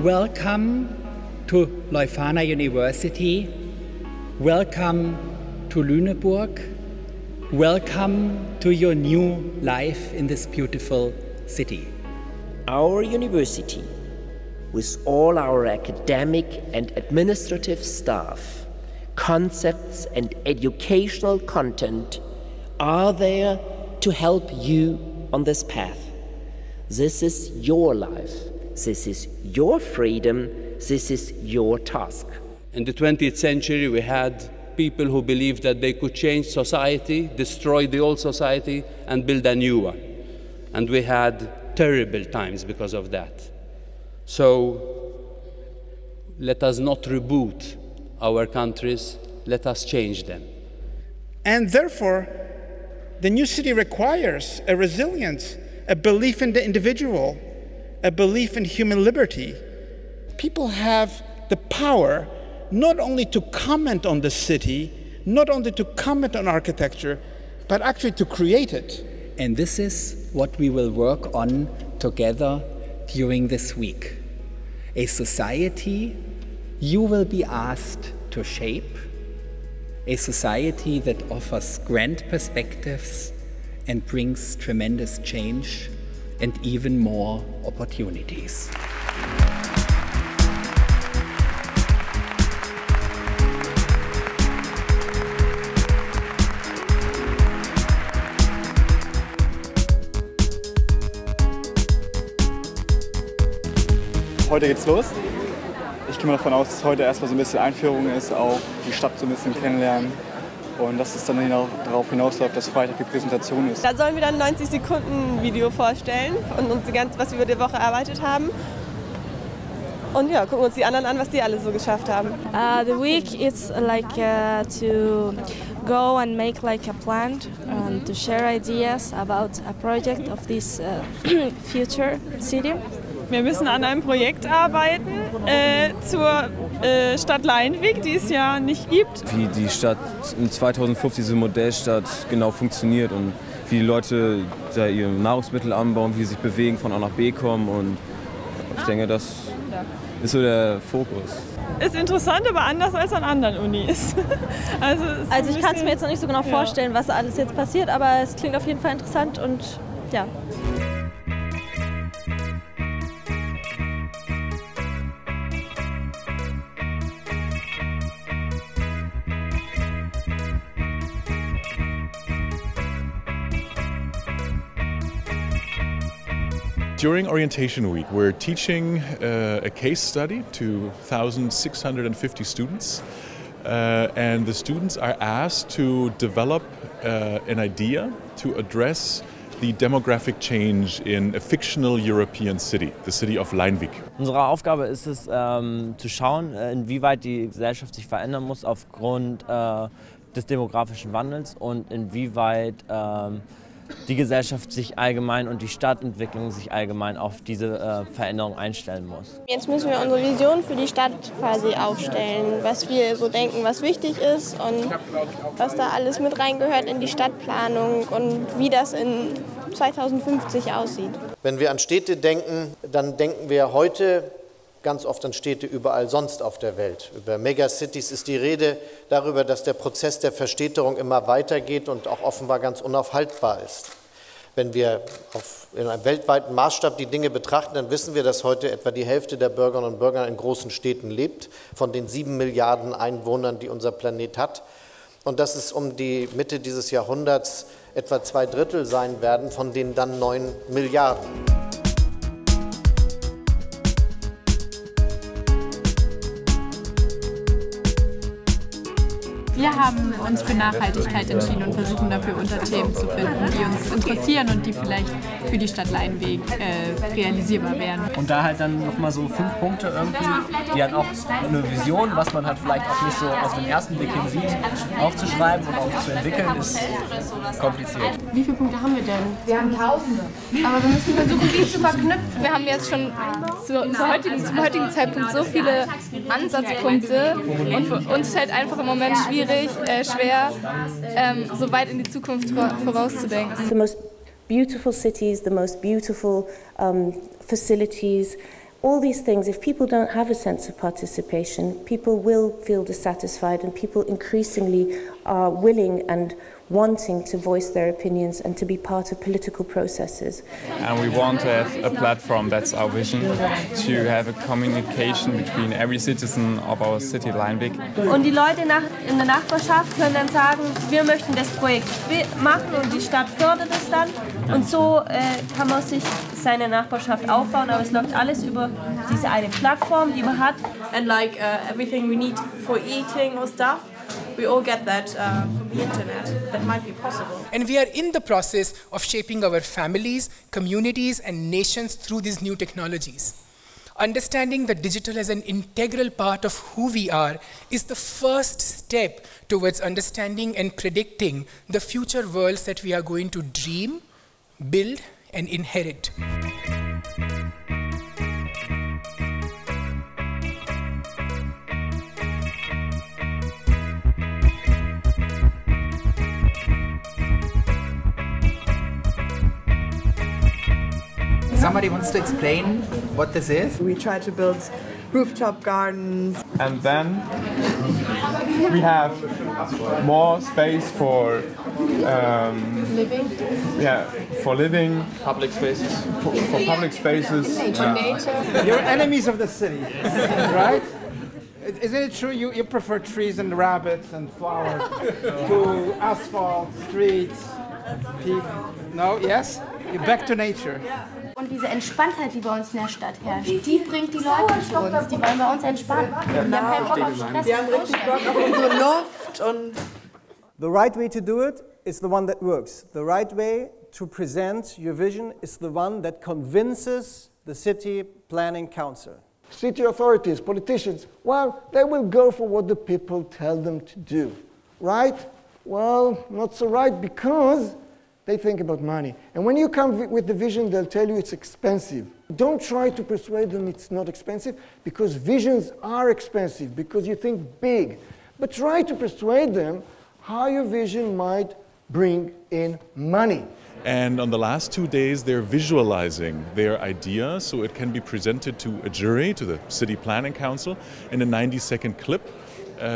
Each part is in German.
Welcome to Leuphana University. Welcome to Lüneburg. Welcome to your new life in this beautiful city. Our university, with all our academic and administrative staff, concepts and educational content, are there to help you on this path. This is your life. This is your freedom, this is your task. In the 20th century, we had people who believed that they could change society, destroy the old society, and build a new one. And we had terrible times because of that. So let us not reboot our countries, let us change them. And therefore, the new city requires a resilience, a belief in the individual, a belief in human liberty. People have the power not only to comment on the city, not only to comment on architecture, but actually to create it. And this is what we will work on together during this week. A society you will be asked to shape, a society that offers grand perspectives and brings tremendous change and even more opportunities. Heute geht's los. Ich gehe mal davon aus, dass heute erstmal so ein bisschen Einführung ist, auch die Stadt so ein bisschen kennenlernen. Und dass es dann darauf hinausläuft, dass Freitag die Präsentation ist. Da sollen wir dann 90 Sekunden Video vorstellen und uns was wir die Woche erarbeitet haben. Und ja, gucken uns die anderen an, was die alle so geschafft haben. The week is like to go and make like a plan and to share ideas about a project of this future city. Wir müssen an einem Projekt arbeiten zur Stadt Leinwig, die es ja nicht gibt. Wie die Stadt in 2050, diese Modellstadt, genau funktioniert und wie die Leute da ihre Nahrungsmittel anbauen, wie sie sich bewegen, von A nach B kommen. Und ich denke, das ist so der Fokus. Ist interessant, aber anders als an anderen Unis. Also ich kann es mir jetzt noch nicht so genau vorstellen, was alles jetzt passiert, aber es klingt auf jeden Fall interessant und ja. During orientation week, we're teaching a case study to 1,650 students. And the students are asked to develop an idea to address the demographic change in a fictional European city, the city of Leinwig. Unsere Aufgabe ist es, zu schauen, inwieweit die Gesellschaft sich verändern muss aufgrund des demografischen Wandels und inwieweit die Gesellschaft sich allgemein und die Stadtentwicklung sich allgemein auf diese Veränderung einstellen muss. Jetzt müssen wir unsere Vision für die Stadt quasi aufstellen, was wir so denken, was wichtig ist und was da alles mit reingehört in die Stadtplanung und wie das in 2050 aussieht. Wenn wir an Städte denken, dann denken wir heute ganz oft an Städte überall sonst auf der Welt. Über Megacities ist die Rede, darüber, dass der Prozess der Verstädterung immer weitergeht und auch offenbar ganz unaufhaltbar ist. Wenn wir in einem weltweiten Maßstab die Dinge betrachten, dann wissen wir, dass heute etwa die Hälfte der Bürgerinnen und Bürger in großen Städten lebt, von den 7 Milliarden Einwohnern, die unser Planet hat. Und dass es um die Mitte dieses Jahrhunderts etwa 2/3 sein werden, von denen dann 9 Milliarden. Wir haben uns für Nachhaltigkeit entschieden und versuchen dafür Unterthemen zu finden, die uns interessieren und die vielleicht für die Stadt Leinweg realisierbar wären. Und da halt dann nochmal so 5 Punkte irgendwie, die dann auch eine Vision, was man halt vielleicht auch nicht so auf den ersten Blick hin sieht, aufzuschreiben und auch zu entwickeln, ist kompliziert. Wie viele Punkte haben wir denn? Wir haben Tausende. Aber wir müssen versuchen, die zu verknüpfen. Wir haben jetzt schon zum heutigen Zeitpunkt so viele Ansatzpunkte und für uns fällt einfach im Moment schwer, so weit in die Zukunft vorauszudenken. The most beautiful cities, the most beautiful facilities, all these things, if people don't have a sense of participation, people will feel dissatisfied and people increasingly are willing and wanting to voice their opinions and to be part of political processes. And we want to have a platform, that's our vision, to have a communication between every citizen of our city Leinweg. Und die Leute in der Nachbarschaft können dann sagen, wir möchten das Projekt machen und die Stadt fördert es dann. Und so kann man sich seine Nachbarschaft aufbauen, aber es läuft alles über diese eine Plattform, die man hat. And like everything we need for eating or stuff, we all get that from the internet. That might be possible. And we are in the process of shaping our families, communities, and nations through these new technologies. Understanding that digital as an integral part of who we are is the first step towards understanding and predicting the future worlds that we are going to dream, build, and inherit. Somebody wants to explain what this is? We try to build rooftop gardens. And then we have more space for Living. Yeah, for living. Public spaces. For public spaces. Nature. You're enemies of the city, right? Isn't it true you prefer trees and rabbits and flowers to asphalt, streets, people? No? Yes? You're back to nature. Und diese Entspanntheit, die bei uns in der Stadt herrscht, die bringt die Leute zu uns. Die wollen bei uns entspannen. Wir haben keinen Bock auf Stress. Wir haben richtig Bock auf unsere Luft. Und the right way to do it is the one that works. The right way to present your vision is the one that convinces the city planning council. City authorities, politicians, well, they will go for what the people tell them to do. Right? Well, not so right, because they think about money. And when you come with the vision, they'll tell you it's expensive. Don't try to persuade them it's not expensive, because visions are expensive, because you think big. But try to persuade them how your vision might bring in money. And on the last 2 days, they're visualizing their idea so it can be presented to a jury, to the City Planning Council, in a 90-second clip,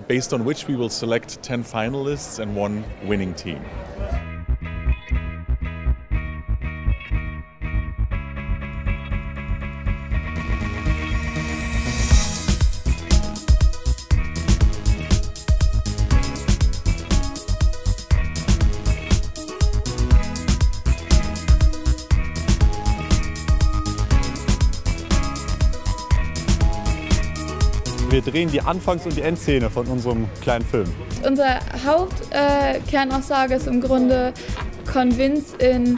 based on which we will select 10 finalists and 1 winning team. Wir drehen die Anfangs- und die Endszene von unserem kleinen Film. Unsere Hauptkernaussage ist im Grunde Convince in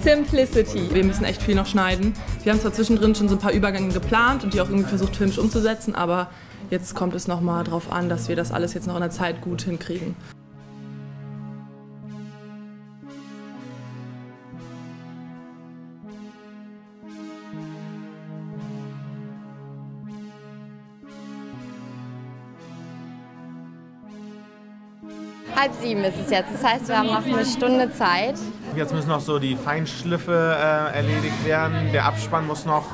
Simplicity. Wir müssen echt viel noch schneiden. Wir haben zwar zwischendrin schon so ein paar Übergänge geplant und die auch irgendwie versucht, filmisch umzusetzen, aber jetzt kommt es noch mal drauf an, dass wir das alles jetzt noch in der Zeit gut hinkriegen. Halb 7 ist es jetzt, das heißt, wir haben noch eine Stunde Zeit. Jetzt müssen noch so die Feinschliffe erledigt werden, der Abspann muss noch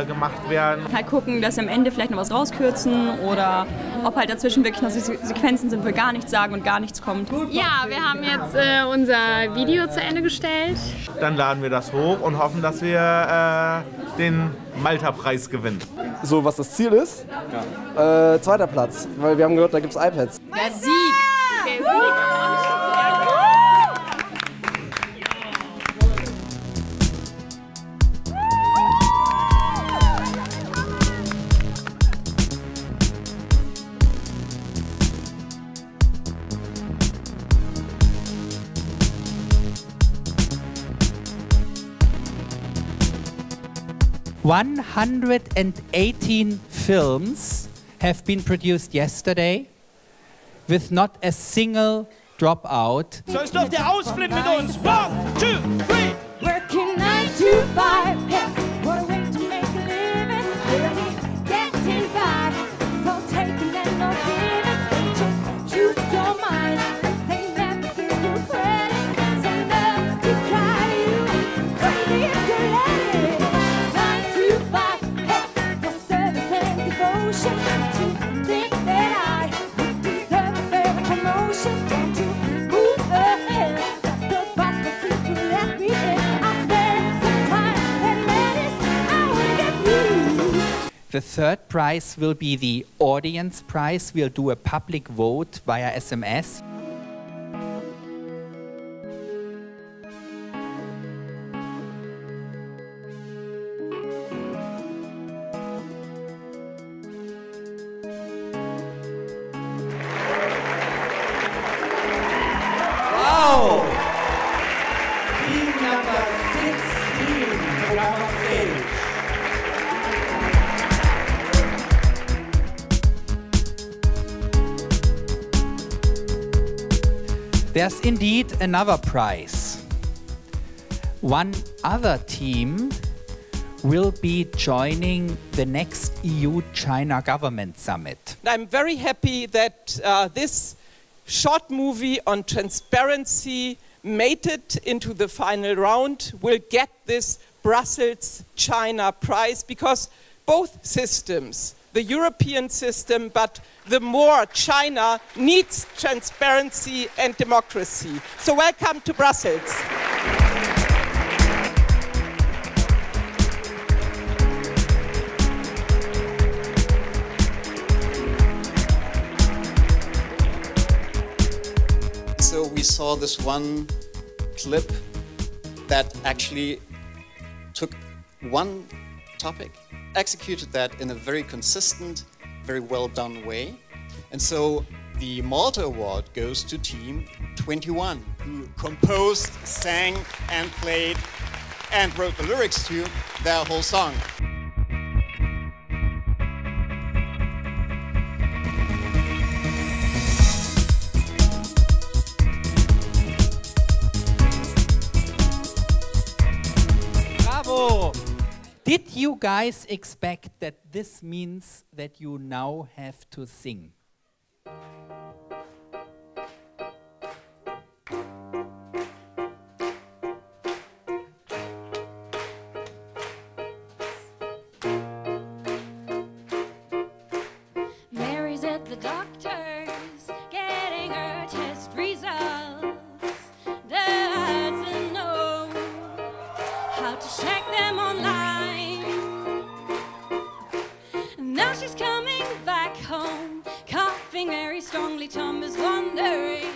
gemacht werden. Halt gucken, dass wir am Ende vielleicht noch was rauskürzen oder ob halt dazwischen wirklich noch Sequenzen sind, wo wir gar nichts sagen und gar nichts kommt. Ja, wir haben jetzt unser Video zu Ende gestellt. Dann laden wir das hoch und hoffen, dass wir den Malta-Preis gewinnen. So, was das Ziel ist? Ja. 2. Platz, weil wir haben gehört, da gibt es iPads. Der Sieg! Der Sieg! 118 films have been produced yesterday with not a single dropout. So jetzt dürft ihr ausflippen mit uns. 1, 2, 3. Working 9 to 5. Hey, what a way to make a living. Really getting by. So taking and no giving. Just choose your mind. They never give you credit. So love to try you. Crazy if you let it. 9 to 5. Hey, for service and devotion. To think that I would deserve a fair promotion. To move ahead. The boss will see to let me in. I'll spend some time and lettuce. I will get you. The third prize will be the audience prize. We'll do a public vote via SMS. Wow! Team number 16 come on stage. There's indeed another prize. One other team will be joining the next EU-China Government Summit. I'm very happy that this short movie on transparency made it into the final round, will get this Brussels China prize, because both systems, the European system, but the more China needs transparency and democracy. So welcome to Brussels. So we saw this one clip that actually took one topic, executed that in a very consistent, very well done way. And so the Malta Award goes to Team 21, who composed, sang, and played, and wrote the lyrics to their whole song. Bravo! Did you guys expect that this means that you now have to sing? Mary's at the doctor's, getting her test results. Doesn't know how to check them online. Now she's coming back home, coughing very strongly. Tom is wondering,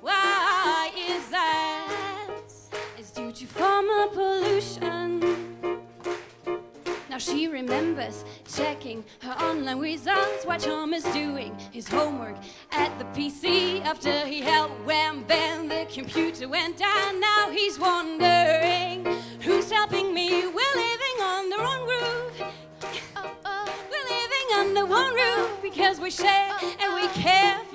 why is that? It's due to former pollution. Now she remembers checking her online results while Tom is doing his homework at the PC. After he helped wham bam, the computer went down. Now he's wondering, who's helping me? We're living under one roof. We're living under one roof because we share and we care for